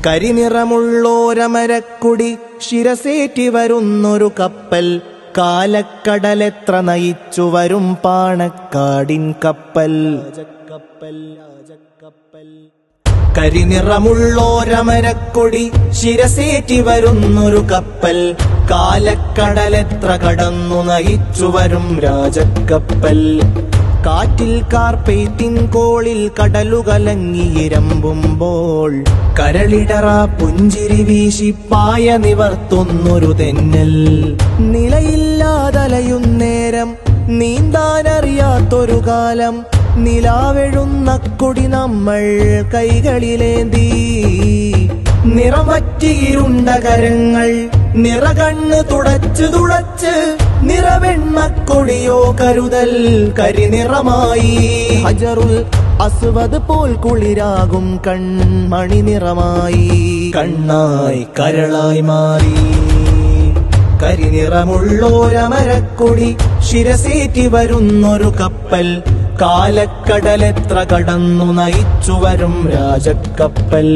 കരിനിറമുള്ളോരമരക്കുടി ശിരസേറ്റി വരുന്നൊരു കപ്പൽ, കാലക്കടലെത്ര നയിച്ചു വരും പാണക്കാടിൻ കപ്പൽ. കരിനിറമുള്ളോരമരക്കൊടി ശിരസേറ്റി വരുന്നൊരു കപ്പൽ, കാലക്കടലെത്ര കടന്നു നയിച്ചു വരും രാജക്കപ്പൽ. കാറ്റിൽ കാർപ്പേത്തിൻ കോളിൽ കടലുകലങ്ങിയിരമ്പുമ്പോൾ, കരളിടറ പുഞ്ചിരി വീശി പായ നിവർത്തുന്നൊരു തെന്നൽ. നിലയില്ലാതലയുന്നേരം നീന്താനറിയാത്തൊരു കാലം, നിലാവെഴുന്ന കൊടി നമ്മൾ കൈകളിലേന്തി. നിറമറ്റിയിരുണ്ട കരങ്ങൾ നിറകണ്ണ് തുടച്ച് തുടച്ച്, നിറവെണ്ണക്കൊടിയോ കരുതൽ കരിനിറമായി. ഹജറുൽ അസ്വദ് പോൽ കുളിരാകും കൺമണി നിറമായി, കണ്ണായി കരളായി മാറി. കരിനിറമുള്ളോരമരക്കൊടി ശിരസേറ്റി വരുന്നൊരു കപ്പൽ, കാലക്കടലെത്ര കടന്നു നയിച്ചു വരും രാജക്കപ്പൽ.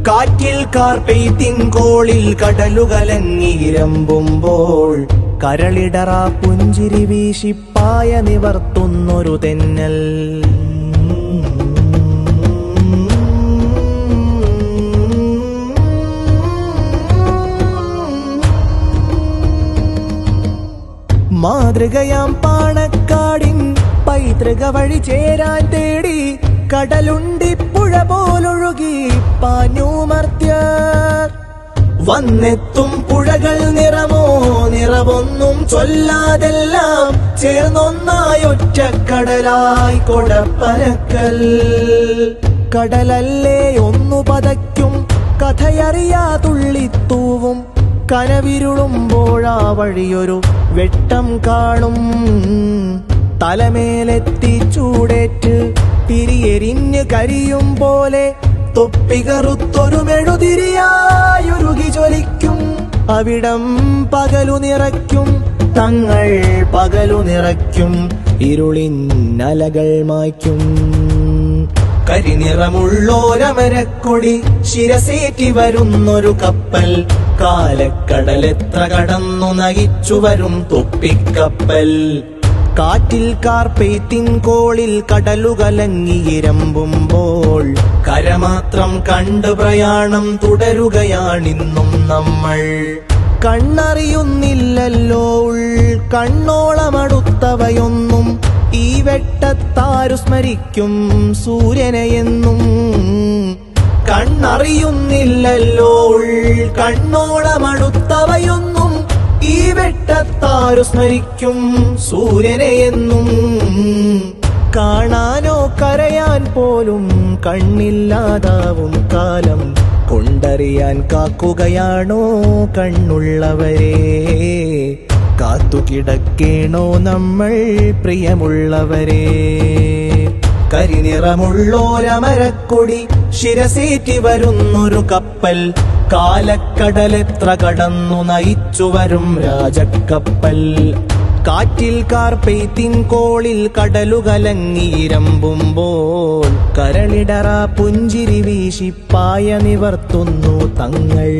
കാറ്റിൽ കാർപ്പെയ്ത്തിൻ കോളിൽ കടലുകലങ്ങിയിരമ്പുമ്പോൾ, കരളിടറ പുഞ്ചിരി വീശി പായ നിവർത്തുന്നൊരു തെന്നൽ. മാതൃകയാം പാണക്കാടിൻ പൈതൃക വഴി ചേരാൻ തേടി, കടലുണ്ടിപ്പുഴ പോലൊഴുകി പാഞ്ഞൂമർത്യർ. വന്നെത്തും പുഴകൾ നിറമോ നിറവൊന്നും ചൊല്ലാതെല്ലാം, ചേർന്നൊന്നായൊറ്റക്കടലായി കൊടപ്പരക്കൽ. കടലല്ലേ ഒന്നു പതയ്ക്കും കഥയറിയാതുള്ളിത്തൂവും, കനവിരുളുമ്പോഴാ വഴിയൊരു വെട്ടം കാണും. തലമേലെത്തി ചൂടേറ്റ് തിരിയെരിഞ്ഞ് കരിയും പോലെ, തൊപ്പികറുത്തൊരു മെഴുതിരിയായുരുകി ജ്വലിക്കും. അവിടം പകലു നിറയ്ക്കും, തങ്ങൾ പകലു നിറയ്ക്കും, ഇരുളിന്നലകൾ മായ്ക്കും. കരിനിറമുള്ളോരമരക്കൊടി ശിരസേറ്റി വരുന്നൊരു കപ്പൽ, കാലക്കടലെത്ര കടന്നു നയിച്ചു വരും തൊപ്പിക്കപ്പൽ. കാറ്റിൽ കാർപ്പെയ്ത്തിൻ കോളിൽ കടലുകലങ്ങിയിരമ്പുമ്പോൾ, കരമാത്രം കണ്ട് പ്രയാണം തുടരുകയാണിന്നും നമ്മൾ. കണ്ണറിയുന്നില്ലല്ലോ കണ്ണോളമടുത്തവയൊന്നും, ഈ വെട്ടത്താരു സ്മരിക്കും സൂര്യനെയെന്നും. കണ്ണറിയുന്നില്ലല്ലോ കണ്ണോളമടുത്തവയൊന്നും, ഈ വെട്ടത്താരു സ്മരിക്കും സൂര്യനെയെന്നും. കാണാനോ കരയാൻ പോലും കണ്ണില്ലാതാവും കാലം, കൊണ്ടറിയാൻ കാക്കുകയാണോ കണ്ണുള്ളവരെ. കാത്തുകിടക്കേണോ നമ്മൾ പ്രിയമുള്ളവരെ. കരിനിറമുള്ളോരമരക്കൊടി ശിരസേറ്റി വരുന്നൊരു കപ്പൽ, കാലക്കടലെത്ര കടന്നു നയിച്ചു വരും രാജക്കപ്പൽ. കാറ്റിൽ കാർപ്പെയ്ത്തിൻ കോളിൽ കടലുകലങ്ങിയിരമ്പുമ്പോൾ, കരളിടറ പുഞ്ചിരി വീശി പായ നിവർത്തുന്നു തങ്ങൾ.